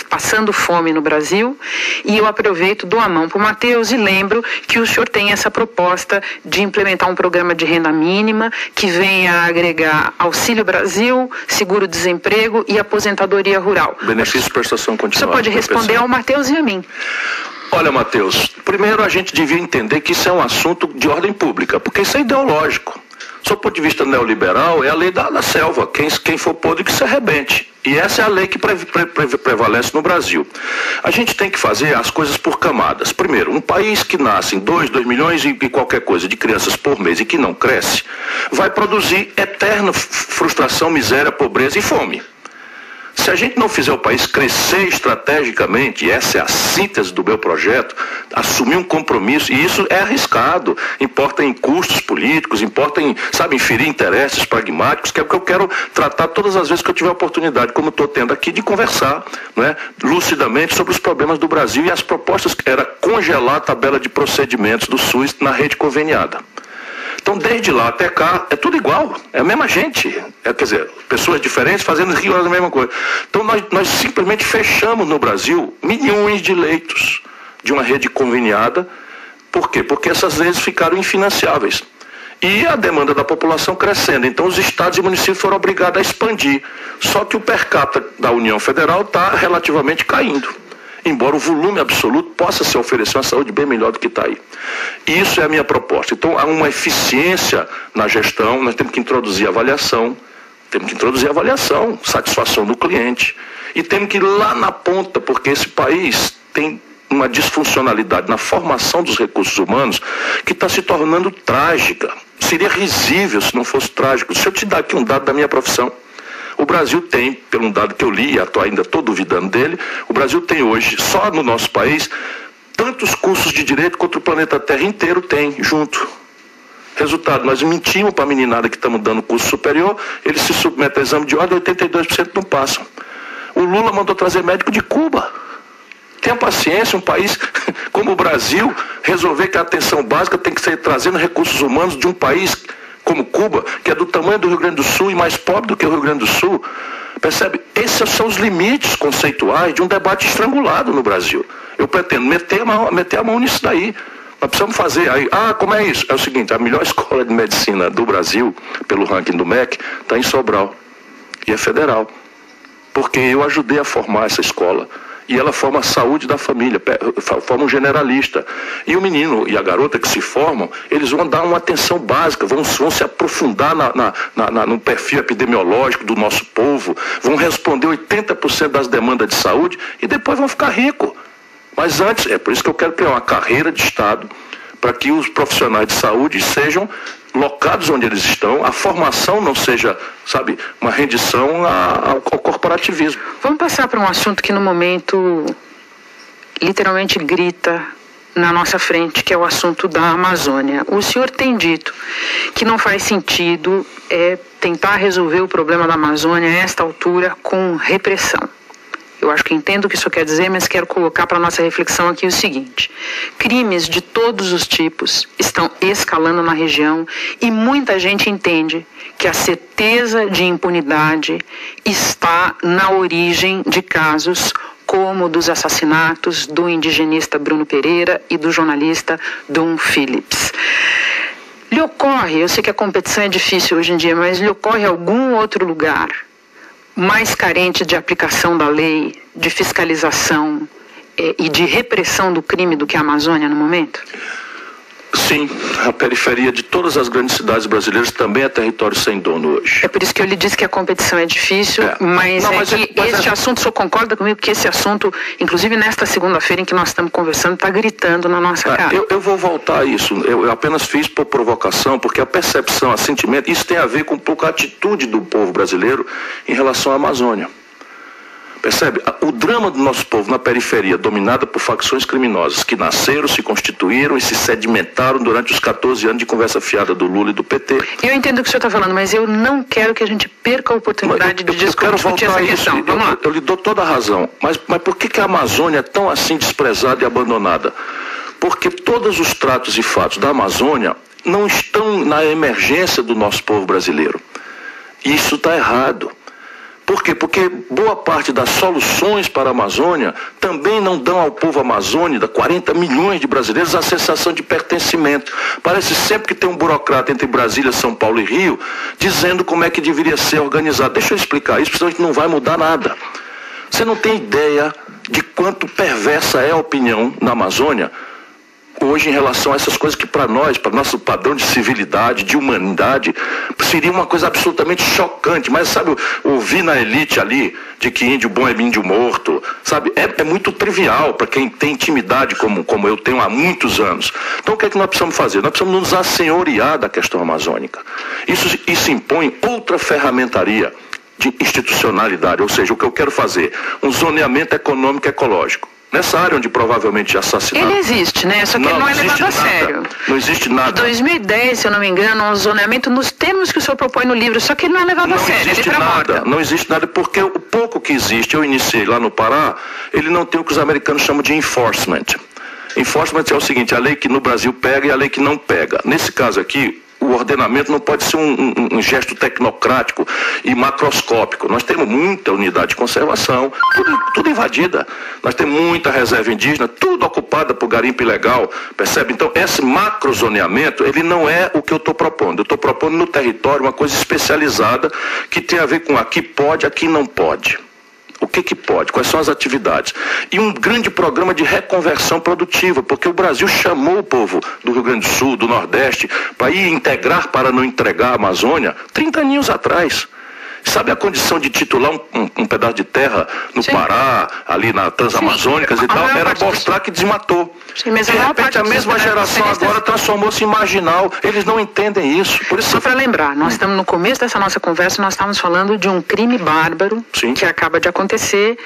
S1: passando fome no Brasil? E eu aproveito, dou a mão para o Matheus e lembro que o senhor tem essa proposta de implementar um programa de renda mínima que venha agregar Auxílio Brasil, seguro-desemprego e aposentadoria rural.
S3: Benefício de prestação continuada.
S1: Você pode responder ao Matheus e a mim.
S3: Olha, Matheus, primeiro a gente devia entender que isso é um assunto de ordem pública, porque isso é ideológico. Sob o ponto de vista neoliberal, é a lei da selva. Quem for podre que se arrebente. E essa é a lei que prevalece no Brasil. A gente tem que fazer as coisas por camadas. Primeiro, um país que nasce em 2 milhões e qualquer coisa de crianças por mês e que não cresce, vai produzir eterna frustração, miséria, pobreza e fome. Se a gente não fizer o país crescer estrategicamente, e essa é a síntese do meu projeto, assumir um compromisso, e isso é arriscado, importa em custos políticos, importa em, inferir interesses pragmáticos, que é o que eu quero tratar todas as vezes que eu tiver oportunidade, como estou tendo aqui, de conversar, né, lucidamente sobre os problemas do Brasil, e as propostas que era congelar a tabela de procedimentos do SUS na rede conveniada. Então, desde lá até cá, é tudo igual, é a mesma gente. Quer dizer, pessoas diferentes fazendo a mesma coisa. Então, nós simplesmente fechamos no Brasil milhões de leitos de uma rede conveniada. Por quê? Porque essas redes ficaram infinanciáveis. E a demanda da população crescendo. Então, os estados e municípios foram obrigados a expandir. Só que o per capita da União Federal está relativamente caindo. Embora o volume absoluto possa se oferecer uma saúde bem melhor do que está aí. E isso é a minha proposta. Então, há uma eficiência na gestão, nós temos que introduzir avaliação, satisfação do cliente, e temos que ir lá na ponta, porque esse país tem uma disfuncionalidade na formação dos recursos humanos que está se tornando trágica. Seria risível se não fosse trágico. Deixa eu te dar aqui um dado da minha profissão. O Brasil tem, pelo dado que eu li, e ainda estou duvidando dele, o Brasil tem hoje, só no nosso país, tantos cursos de direito quanto o planeta Terra inteiro tem, junto. Resultado, nós mentimos para a meninada que estamos dando curso superior, eles se submetem a exame de ordem, 82% não passam. O Lula mandou trazer médico de Cuba. Tenha paciência, um país como o Brasil, resolver que a atenção básica tem que ser trazendo recursos humanos de um país como Cuba, que é do tamanho do Rio Grande do Sul e mais pobre do que o Rio Grande do Sul. Percebe? Esses são os limites conceituais de um debate estrangulado no Brasil. Eu pretendo meter a mão nisso daí. Nós precisamos fazer aí. Como é isso? É o seguinte, a melhor escola de medicina do Brasil, pelo ranking do MEC, está em Sobral. E é federal. Porque eu ajudei a formar essa escola. E ela forma a saúde da família, forma um generalista. E o menino e a garota que se formam, eles vão dar uma atenção básica, vão se aprofundar no perfil epidemiológico do nosso povo, vão responder 80% das demandas de saúde e depois vão ficar ricos. Mas antes, é por isso que eu quero criar uma carreira de Estado, para que os profissionais de saúde sejam locados onde eles estão, a formação não seja, uma rendição ao corporativismo.
S1: Vamos passar para um assunto que no momento literalmente grita na nossa frente, que é o assunto da Amazônia. O senhor tem dito que não faz sentido tentar resolver o problema da Amazônia a esta altura com repressão. Eu acho que entendo o que isso quer dizer, mas quero colocar para a nossa reflexão aqui o seguinte: crimes de todos os tipos estão escalando na região e muita gente entende que a certeza de impunidade está na origem de casos como dos assassinatos do indigenista Bruno Pereira e do jornalista Dom Phillips. Lhe ocorre, eu sei que a competição é difícil hoje em dia, mas lhe ocorre algum outro lugar mais carente de aplicação da lei, de fiscalização e de repressão do crime do que a Amazônia no momento?
S3: Sim, a periferia de todas as grandes cidades brasileiras também é território sem dono hoje.
S1: É por isso que eu lhe disse que a competição é difícil, mas este assunto, o senhor concorda comigo que esse assunto, inclusive nesta segunda-feira em que nós estamos conversando, está gritando na nossa cara?
S3: Eu vou voltar a isso, eu apenas fiz por provocação, porque a percepção, a sentimento, isso tem a ver com um pouco a atitude do povo brasileiro em relação à Amazônia. Percebe? O drama do nosso povo na periferia, dominada por facções criminosas que nasceram, se constituíram e se sedimentaram durante os 14 anos de conversa fiada do Lula e do PT.
S1: Eu entendo o que o senhor está falando, mas eu não quero que a gente perca a oportunidade de discutir essa questão.
S3: Eu lhe dou toda a razão. Mas por que a Amazônia é tão assim desprezada e abandonada? Porque todos os tratos e fatos da Amazônia não estão na emergência do nosso povo brasileiro. E isso está errado. Por quê? Porque boa parte das soluções para a Amazônia também não dão ao povo amazônico, 40 milhões de brasileiros, a sensação de pertencimento. Parece sempre que tem um burocrata entre Brasília, São Paulo e Rio, dizendo como é que deveria ser organizado. Deixa eu explicar isso, porque senão não vai mudar nada. Você não tem ideia de quanto perversa é a opinião na Amazônia. hoje em relação a essas coisas que para nós, para nosso padrão de civilidade, de humanidade, seria uma coisa absolutamente chocante. Mas, sabe, ouvir na elite ali de que índio bom é índio morto, sabe, é muito trivial para quem tem intimidade como eu tenho há muitos anos. Então, o que é que nós precisamos fazer? Nós precisamos nos assenhorear da questão amazônica. Isso impõe outra ferramentaria de institucionalidade, ou seja, o que eu quero fazer, um zoneamento econômico ecológico. Nessa área onde provavelmente assassinaram...
S4: Ele existe, né? Só que ele não é levado a sério.
S3: Não existe nada.
S4: Em 2010, se eu não me engano, um zoneamento nos termos que o senhor propõe no livro, só que ele não é levado a sério, ele trabalha.
S3: Não existe nada, porque o pouco que existe, eu iniciei lá no Pará, ele não tem o que os americanos chamam de enforcement. Enforcement é o seguinte, a lei que no Brasil pega e a lei que não pega. Nesse caso aqui, o ordenamento não pode ser um gesto tecnocrático e macroscópico. Nós temos muita unidade de conservação, tudo invadida. Nós temos muita reserva indígena, tudo ocupada por garimpo ilegal, percebe? Então, esse macrozoneamento, ele não é o que eu estou propondo. Eu estou propondo no território uma coisa especializada que tem a ver com aqui pode, aqui não pode. O que pode? Quais são as atividades? E um grande programa de reconversão produtiva, porque o Brasil chamou o povo do Rio Grande do Sul, do Nordeste, para ir integrar para não entregar a Amazônia 30 anos atrás. Sabe a condição de titular um pedaço de terra no
S4: Sim.
S3: Pará, ali na Transamazônicas e tal, era mostrar que desmatou.
S4: Sim, mas
S3: de repente a mesma geração agora transformou-se em marginal. Eles não entendem isso. Por isso
S4: só para lembrar, nós estamos no começo dessa nossa conversa, nós estávamos falando de um crime bárbaro
S3: Sim.
S4: que acaba de acontecer.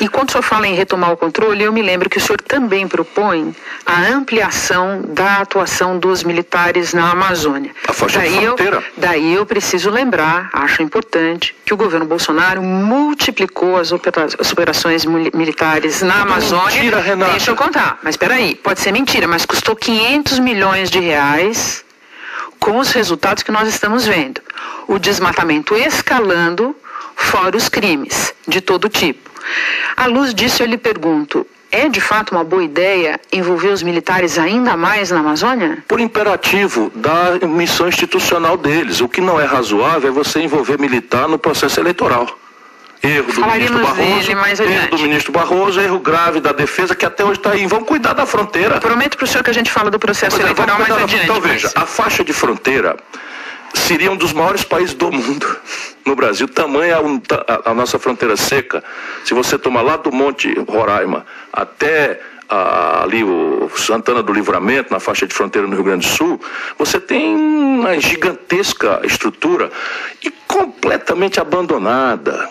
S4: E quando o senhor fala em retomar o controle, eu me lembro que o senhor também propõe a ampliação da atuação dos militares na Amazônia.
S3: A faixa de fronteira.
S4: Daí eu preciso lembrar, acho importante, que o governo Bolsonaro multiplicou as operações militares na Amazônia.
S3: Mentira, Renata.
S4: Deixa eu contar, mas espera aí, pode ser mentira, mas custou 500 milhões de reais com os resultados que nós estamos vendo. O desmatamento escalando, fora os crimes de todo tipo. À luz disso, eu lhe pergunto, é de fato uma boa ideia envolver os militares ainda mais na Amazônia?
S3: Por imperativo da missão institucional deles. O que não é razoável é você envolver militar no processo eleitoral. Erro do ministro Barroso, erro do ministro Barroso, erro grave da defesa, que até hoje está aí. Vamos cuidar da fronteira.
S4: Eu prometo para o senhor que a gente fala do processo eleitoral mais adiante.
S3: Então veja, a faixa de fronteira seria um dos maiores países do mundo. No Brasil, tamanha a nossa fronteira seca. Se você tomar lá do Monte Roraima até ali o Santana do Livramento, na faixa de fronteira no Rio Grande do Sul, você tem uma gigantesca estrutura e completamente abandonada.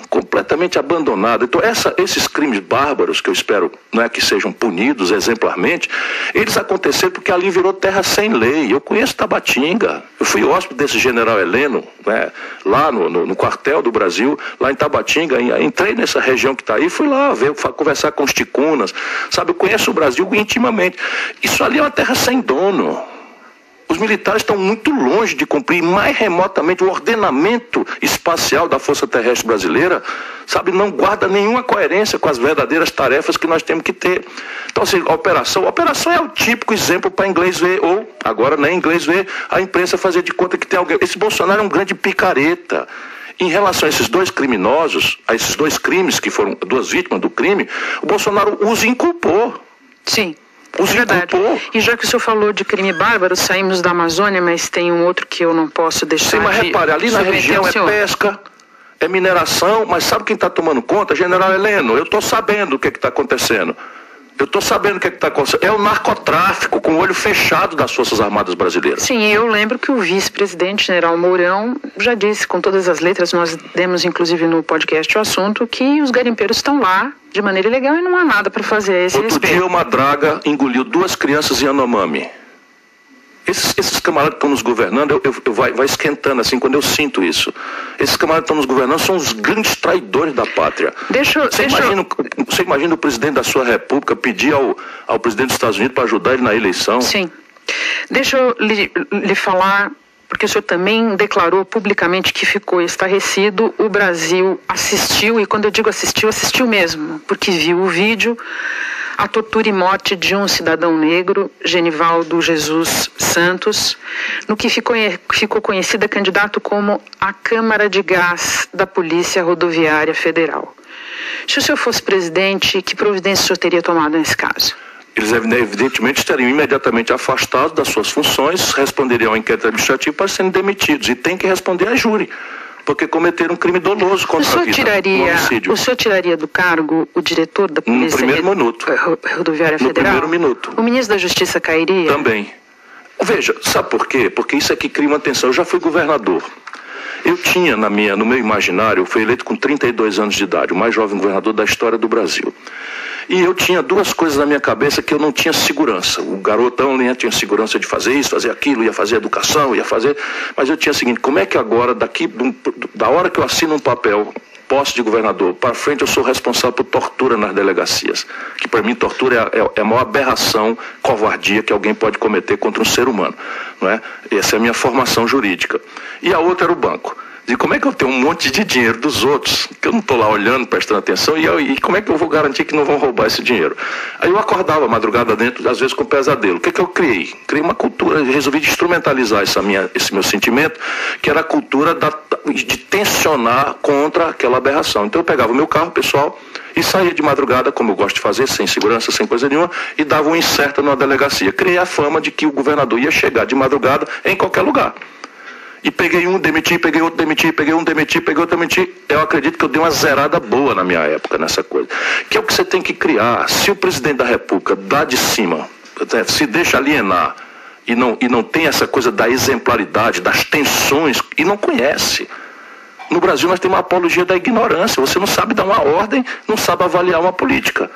S3: Então, esses crimes bárbaros, que eu espero, não é, que sejam punidos exemplarmente, eles aconteceram porque ali virou terra sem lei. Eu conheço Tabatinga, eu fui hóspede desse general Heleno, né, lá no quartel do Brasil, lá em Tabatinga, entrei nessa região que está aí, fui lá conversar com os ticunas, sabe, eu conheço o Brasil intimamente. Isso ali é uma terra sem dono. Os militares estão muito longe de cumprir mais remotamente o ordenamento espacial da Força Terrestre Brasileira, sabe, não guarda nenhuma coerência com as verdadeiras tarefas que nós temos que ter. Então, assim, a operação é o típico exemplo para inglês ver, ou, agora nem inglês ver, a imprensa fazer de conta que tem alguém. Esse Bolsonaro é um grande picareta. Em relação a esses dois criminosos, a esses dois crimes que foram duas vítimas do crime, o Bolsonaro os inculpou.
S4: Sim. É verdade. E já que o senhor falou de crime bárbaro, saímos da Amazônia, mas tem um outro que eu não posso deixar
S3: Sim, mas repare, ali na região é pesca, é mineração, mas sabe quem está tomando conta? General Heleno, eu estou sabendo o que está acontecendo. É o narcotráfico com o olho fechado das Forças Armadas Brasileiras.
S4: Sim, eu lembro que o vice-presidente, general Mourão, já disse com todas as letras, nós demos inclusive no podcast o assunto, que os garimpeiros estão lá de maneira ilegal e não há nada para fazer a esse respeito.
S3: Outro dia uma draga engoliu 2 crianças em Yanomami. Esses camaradas que estão nos governando, vai esquentando assim quando eu sinto isso. Esses camaradas que estão nos governando são os grandes traidores da pátria. Você imagina o presidente da sua república pedir ao presidente dos Estados Unidos para ajudar ele na eleição?
S4: Sim. Deixa eu lhe falar, porque o senhor também declarou publicamente que ficou estarrecido. O Brasil assistiu, e quando eu digo assistiu mesmo, porque viu o vídeo, a tortura e morte de um cidadão negro, Genivaldo Jesus Santos, no que ficou conhecida candidato como a Câmara de Gás da Polícia Rodoviária Federal. Se o senhor fosse presidente, que providência o senhor teria tomado nesse caso?
S3: Eles evidentemente estariam imediatamente afastados das suas funções, responderiam ao inquérito administrativo para serem demitidos e tem que responder a júri, porque cometeram um crime doloso contra a vida, um homicídio.
S4: O senhor tiraria do cargo o diretor da Polícia Rodoviária Federal?
S3: No primeiro minuto.
S4: O ministro da Justiça cairia?
S3: Também. Veja, sabe por quê? Porque isso aqui cria uma tensão. Eu já fui governador. Eu tinha no meu imaginário, eu fui eleito com 32 anos de idade, o mais jovem governador da história do Brasil. E eu tinha duas coisas na minha cabeça que eu não tinha segurança. O garotão nem tinha segurança de fazer isso, fazer aquilo, ia fazer educação, ia fazer... Mas eu tinha o seguinte, como é que agora, da hora que eu assino um papel, posse de governador, para frente eu sou responsável por tortura nas delegacias. Que para mim tortura é a maior aberração, covardia que alguém pode cometer contra um ser humano. Não é? Essa é a minha formação jurídica. E a outra era o banco. E como é que eu tenho um monte de dinheiro dos outros, que eu não estou lá olhando, prestando atenção, e como é que eu vou garantir que não vão roubar esse dinheiro? Aí eu acordava a madrugada dentro, às vezes com pesadelo. O que eu criei? Criei uma cultura, resolvi instrumentalizar esse meu sentimento, que era a cultura de tensionar contra aquela aberração. Então eu pegava o meu carro, pessoal, e saía de madrugada, como eu gosto de fazer, sem segurança, sem coisa nenhuma, e dava um incerto numa delegacia. Criei a fama de que o governador ia chegar de madrugada em qualquer lugar. E peguei um, demiti, peguei outro, demiti, peguei um, demiti, peguei outro, demiti. Eu acredito que eu dei uma zerada boa na minha época nessa coisa. Que é o que você tem que criar. Se o presidente da República dá de cima, se deixa alienar e não tem essa coisa da exemplaridade, das tensões, e não conhece. No Brasil nós temos uma apologia da ignorância. Você não sabe dar uma ordem, não sabe avaliar uma política.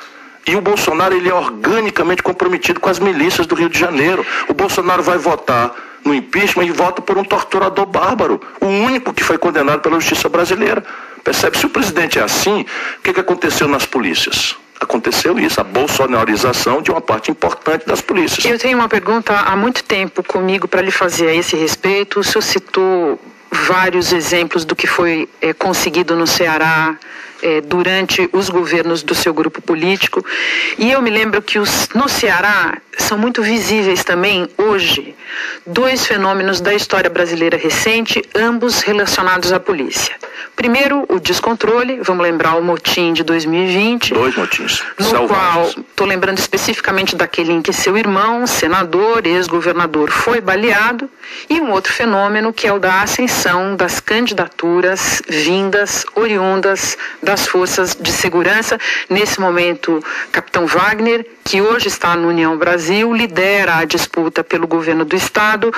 S3: E o Bolsonaro, ele é organicamente comprometido com as milícias do Rio de Janeiro. O Bolsonaro vai votar no impeachment e vota por um torturador bárbaro, o único que foi condenado pela justiça brasileira. Percebe? Se o presidente é assim, o que aconteceu nas polícias? Aconteceu isso, a bolsonarização de uma parte importante das polícias.
S4: Eu tenho uma pergunta há muito tempo comigo para lhe fazer a esse respeito. O senhor citou vários exemplos do que foi conseguido no Ceará durante os governos do seu grupo político. E eu me lembro que no Ceará são muito visíveis também, hoje, dois fenômenos da história brasileira recente, ambos relacionados à polícia. Primeiro, o descontrole, vamos lembrar o motim de 2020.
S3: Dois motins.
S4: No qual, estou lembrando especificamente daquele em que seu irmão, senador, ex-governador, foi baleado. E um outro fenômeno que é o da ascensão das candidaturas vindas, oriundas das forças de segurança. Nesse momento, Capitão Wagner, que hoje está no União Brasil, lidera a disputa pelo governo do Estado.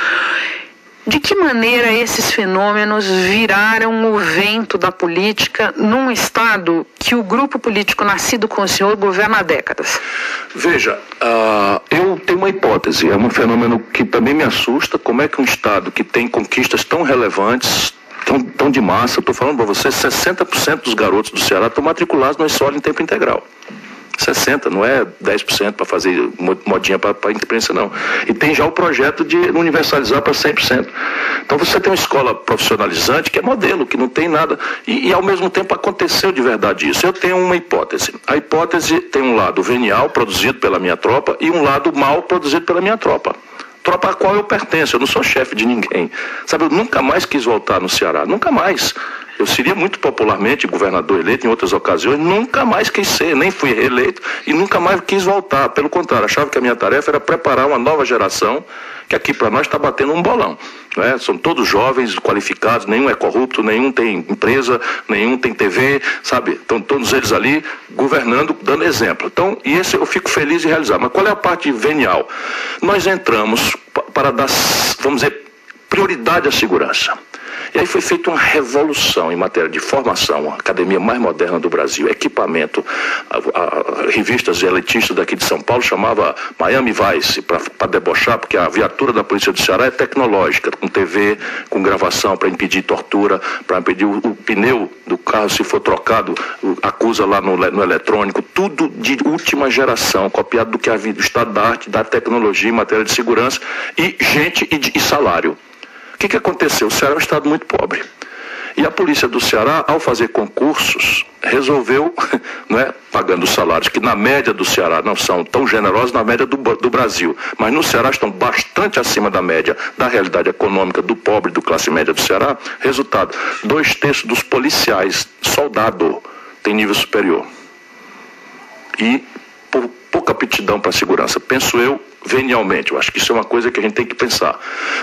S4: De que maneira esses fenômenos viraram o vento da política num Estado que o grupo político nascido com o senhor governa há décadas?
S3: Veja, eu tenho uma hipótese, é um fenômeno que também me assusta. Como é que um Estado que tem conquistas tão relevantes, tão de massa, estou falando para você, 60% dos garotos do Ceará estão matriculados na escola em tempo integral. 60%, não é 10% para fazer modinha para a imprensa, não. E tem já o projeto de universalizar para 100%. Então você tem uma escola profissionalizante que é modelo, que não tem nada. E ao mesmo tempo aconteceu de verdade isso. Eu tenho uma hipótese. A hipótese tem um lado venial, produzido pela minha tropa, e um lado mal, produzido pela minha tropa. Tropa a qual eu pertenço, eu não sou chefe de ninguém. Sabe, eu nunca mais quis voltar no Ceará, nunca mais. Eu seria muito popularmente governador eleito em outras ocasiões, nunca mais quis ser, nem fui reeleito e nunca mais quis voltar. Pelo contrário, achava que a minha tarefa era preparar uma nova geração, que aqui para nós está batendo um bolão. Né? São todos jovens, qualificados, nenhum é corrupto, nenhum tem empresa, nenhum tem TV, sabe? Estão todos eles ali governando, dando exemplo. Então, e esse eu fico feliz em realizar. Mas qual é a parte venial? Nós entramos para dar, vamos dizer, prioridade à segurança. E aí foi feita uma revolução em matéria de formação, a academia mais moderna do Brasil, equipamento. Revistas elitistas daqui de São Paulo chamava Miami Vice, para debochar, porque a viatura da Polícia do Ceará é tecnológica, com TV, com gravação, para impedir tortura, para impedir o pneu do carro, se for trocado, acusa lá no eletrônico, tudo de última geração, copiado do que havia do estado da arte, da tecnologia em matéria de segurança, e gente e salário. O que aconteceu? O Ceará é um estado muito pobre. E a polícia do Ceará, ao fazer concursos, resolveu, né, pagando os salários, que na média do Ceará não são tão generosos na média do Brasil, mas no Ceará estão bastante acima da média da realidade econômica do pobre, do classe média do Ceará. Resultado, 2/3 dos policiais, soldado, tem nível superior. E por pouca aptidão para a segurança, penso eu, venialmente. Eu acho que isso é uma coisa que a gente tem que pensar.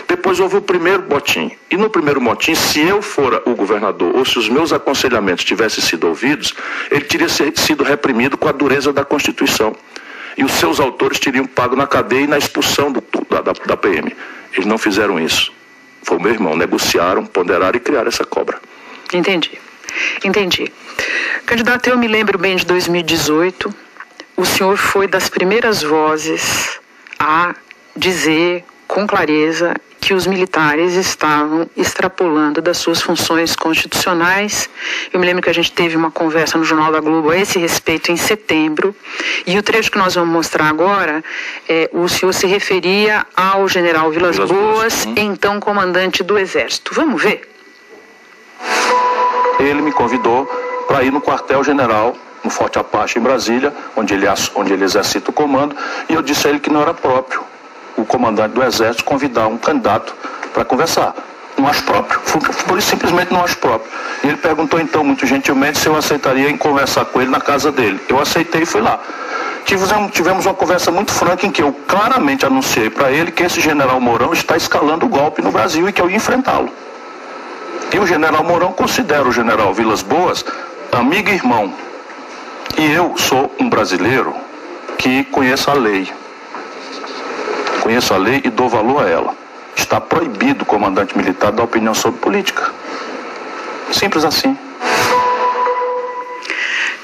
S3: Depois houve o primeiro motim. E no primeiro motim, se eu fora o governador, ou se os meus aconselhamentos tivessem sido ouvidos, ele teria sido reprimido com a dureza da Constituição. E os seus autores teriam pago na cadeia e na expulsão da PM. Eles não fizeram isso. Foi o meu irmão. Negociaram, ponderaram e criaram essa cobra.
S4: Entendi. Candidato, eu me lembro bem de 2018. O senhor foi das primeiras vozes a dizer com clareza que os militares estavam extrapolando das suas funções constitucionais. Eu me lembro que a gente teve uma conversa no Jornal da Globo a esse respeito em setembro, e o trecho que nós vamos mostrar agora, o senhor se referia ao general Vilas Boas, então comandante do Exército. Vamos ver?
S3: Ele me convidou para ir no quartel-general, no Forte Apache, em Brasília, onde ele exercita o comando, e eu disse a ele que não era próprio o comandante do Exército convidar um candidato para conversar. Não acho próprio, por isso simplesmente não acho próprio. E ele perguntou então, muito gentilmente, se eu aceitaria em conversar com ele na casa dele. Eu aceitei e fui lá. Tivemos uma conversa muito franca em que eu claramente anunciei para ele que esse general Mourão está escalando o golpe no Brasil e que eu ia enfrentá-lo. E o general Mourão considera o general Vilas Boas amigo e irmão. E eu sou um brasileiro que conheço a lei. Conheço a lei e dou valor a ela. Está proibido o comandante militar dar opinião sobre política. Simples assim.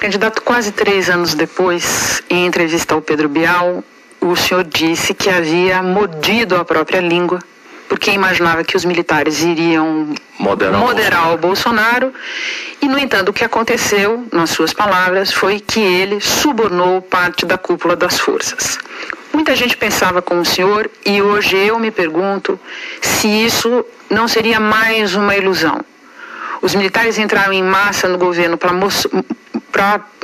S4: Candidato, quase 3 anos depois, em entrevista ao Pedro Bial, o senhor disse que havia mordido a própria língua, porque imaginava que os militares iriam moderar o Bolsonaro. E, no entanto, o que aconteceu, nas suas palavras, foi que ele subornou parte da cúpula das forças. Muita gente pensava como o senhor, e hoje eu me pergunto se isso não seria mais uma ilusão. Os militares entraram em massa no governo para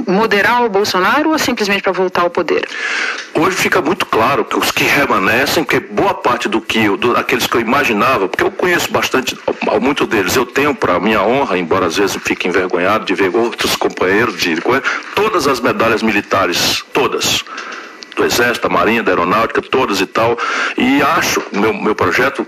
S4: moderar o Bolsonaro ou simplesmente para voltar ao poder?
S3: Hoje fica muito claro que os que remanescem, que boa parte daqueles que eu imaginava, porque eu conheço bastante, muitos deles eu tenho para minha honra, embora às vezes fique envergonhado de ver outros companheiros, todas as medalhas militares, todas, do Exército, da Marinha, da Aeronáutica, todas e tal, e acho, meu projeto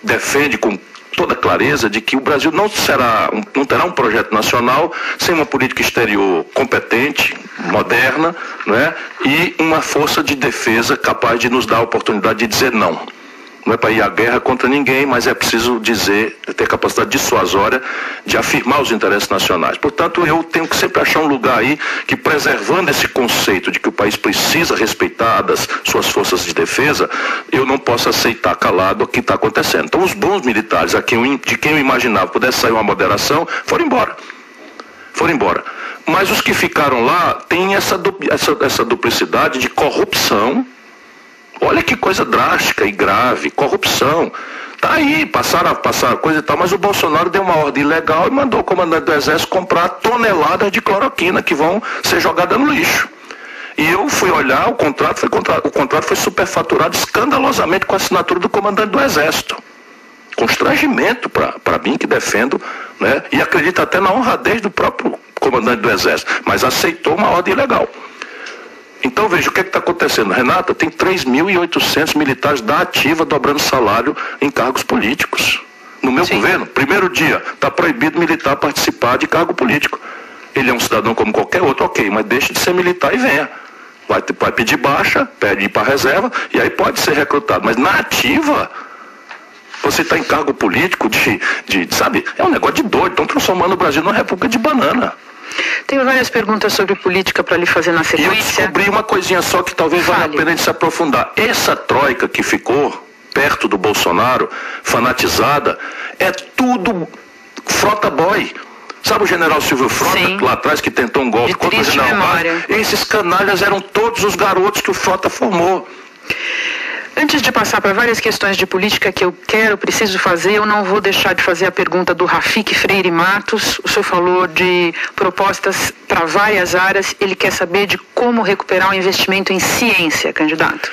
S3: defende com toda clareza de que o Brasil não terá um projeto nacional sem uma política exterior competente, moderna, não é? E uma força de defesa capaz de nos dar a oportunidade de dizer não. Não é para ir à guerra contra ninguém, mas é preciso ter capacidade dissuasória de afirmar os interesses nacionais. Portanto, eu tenho que sempre achar um lugar aí que, preservando esse conceito de que o país precisa respeitar das suas forças de defesa, eu não posso aceitar calado o que está acontecendo. Então, os bons militares, de quem eu imaginava pudesse sair uma moderação, foram embora. Mas os que ficaram lá têm essa duplicidade de corrupção. Olha que coisa drástica e grave, corrupção. Tá aí, passaram coisa e tal, mas o Bolsonaro deu uma ordem ilegal e mandou o comandante do Exército comprar toneladas de cloroquina que vão ser jogadas no lixo. E eu fui olhar, o contrato foi superfaturado escandalosamente com a assinatura do comandante do Exército. Constrangimento para mim, que defendo, né, e acredito até na honradez do próprio comandante do Exército, mas aceitou uma ordem ilegal. Então veja o que está acontecendo. Renata, tem 3.800 militares da ativa dobrando salário em cargos políticos. No meu governo, primeiro dia, está proibido militar participar de cargo político. Ele é um cidadão como qualquer outro, ok, mas deixe de ser militar e venha. Vai pedir baixa, pede ir para a reserva e aí pode ser recrutado. Mas na ativa, você está em cargo político sabe, é um negócio de doido. Estão transformando o Brasil numa república de banana.
S4: Tenho várias perguntas sobre política para lhe fazer na sequência.
S3: E eu descobri uma coisinha só que talvez valha a pena de se aprofundar. Essa troika que ficou perto do Bolsonaro, fanatizada, é tudo frota boy. Sabe o general Silvio Frota, lá atrás, que tentou um golpe contra o general Vaz? Esses canalhas eram todos os garotos que o Frota formou.
S4: Antes de passar para várias questões de política que eu preciso fazer, eu não vou deixar de fazer a pergunta do Rafik Freire Matos. O senhor falou de propostas para várias áreas. Ele quer saber de como recuperar o investimento em ciência, candidato.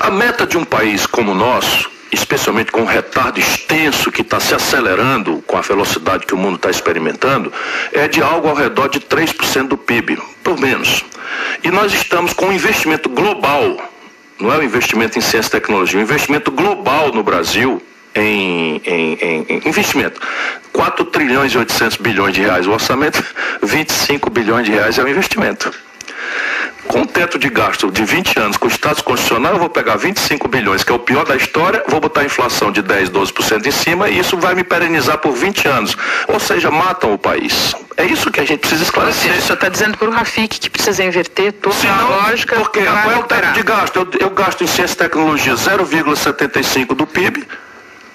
S3: A meta de um país como o nosso especialmente com o retardo extenso que está se acelerando com a velocidade que o mundo está experimentando, é de algo ao redor de 3% do PIB, por menos. E nós estamos com um investimento global, não é um investimento em ciência e tecnologia, um investimento global no Brasil em investimento. 4 trilhões e 800 bilhões de reais o orçamento, 25 bilhões de reais é o investimento. Com um teto de gasto de 20 anos, com o status constitucional, eu vou pegar 25 bilhões, que é o pior da história, vou botar a inflação de 10, 12% em cima e isso vai me perenizar por 20 anos. Ou seja, matam o país. É isso que a gente precisa esclarecer.
S4: O senhor está dizendo para o Rafik que precisa inverter toda a lógica.
S3: Porque qual é o teto de gasto? Eu gasto em ciência e tecnologia 0,75% do PIB,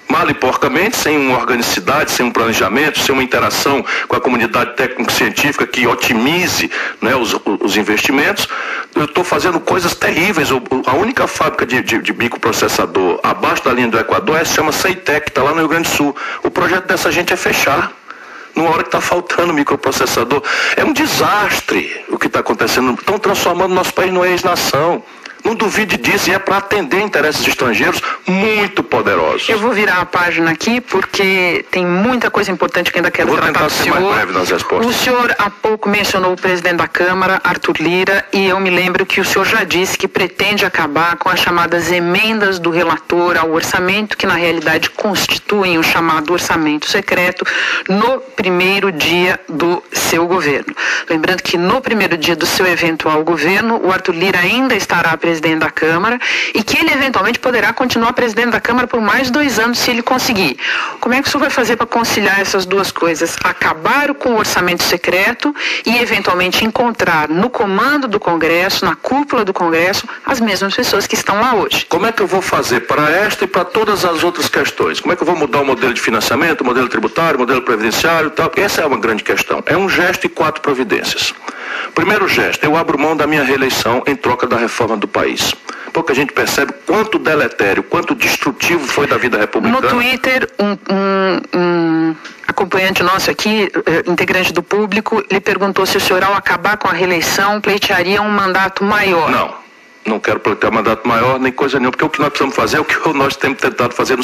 S3: mal e porcamente, sem uma organicidade, sem um planejamento, sem uma interação com a comunidade técnico-científica que otimize, né, os investimentos. Eu estou fazendo coisas terríveis. A única fábrica de microprocessador abaixo da linha do Equador se chama Ceitec, está lá no Rio Grande do Sul. O projeto dessa gente é fechar. Numa hora que está faltando microprocessador. É um desastre o que está acontecendo. Estão transformando nosso país numa ex-nação. Não duvide disso, e é para atender interesses estrangeiros muito poderosos.
S4: Eu vou virar a página aqui, porque tem muita coisa importante que ainda quero tratar com o senhor.
S3: Mais breve nas respostas.
S4: O senhor há pouco mencionou o presidente da Câmara, Arthur Lira, e eu me lembro que o senhor já disse que pretende acabar com as chamadas emendas do relator ao orçamento, que na realidade constituem o chamado orçamento secreto, no primeiro dia do seu governo. Lembrando que no primeiro dia do seu eventual governo, o Arthur Lira ainda estará presidente da Câmara e que ele eventualmente poderá continuar presidente da Câmara por mais 2 anos se ele conseguir. Como é que o senhor vai fazer para conciliar essas duas coisas? Acabar com o orçamento secreto e eventualmente encontrar no comando do Congresso, na cúpula do Congresso, as mesmas pessoas que estão lá hoje.
S3: Como é que eu vou fazer para esta e para todas as outras questões? Como é que eu vou mudar o modelo de financiamento, o modelo tributário, o modelo previdenciário e tal? Essa é uma grande questão. É um gesto e 4 providências. Primeiro gesto, eu abro mão da minha reeleição em troca da reforma do país. Porque a gente percebe quanto deletério, quanto destrutivo foi da vida republicana.
S4: No Twitter, um acompanhante nosso aqui, integrante do público, lhe perguntou se o senhor, ao acabar com a reeleição, pleitearia um mandato maior.
S3: Não quero pleitear mandato maior, nem coisa nenhuma, porque o que nós precisamos fazer é o que nós temos tentado fazer nos